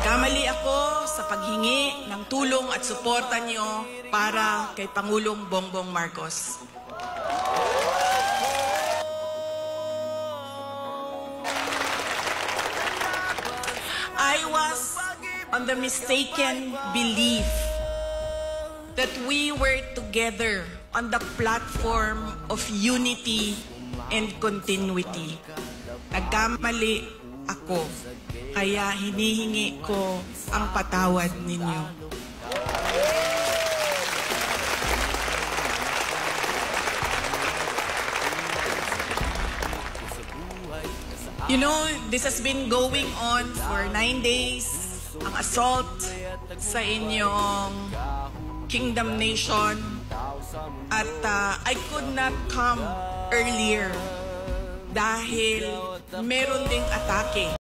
Nagkamali ako sa paghingi ng tulong at suporta niyo para kay Pangulong Bongbong Marcos. I was on the mistaken belief that we were together on the platform of unity and continuity. Nagkamali ako, kaya hinihingi ko ang patawad ninyo. You know, this has been going on for 9 days. Ang assault sa inyong Kingdom Nation. At I could not come earlier dahil meron ding atake.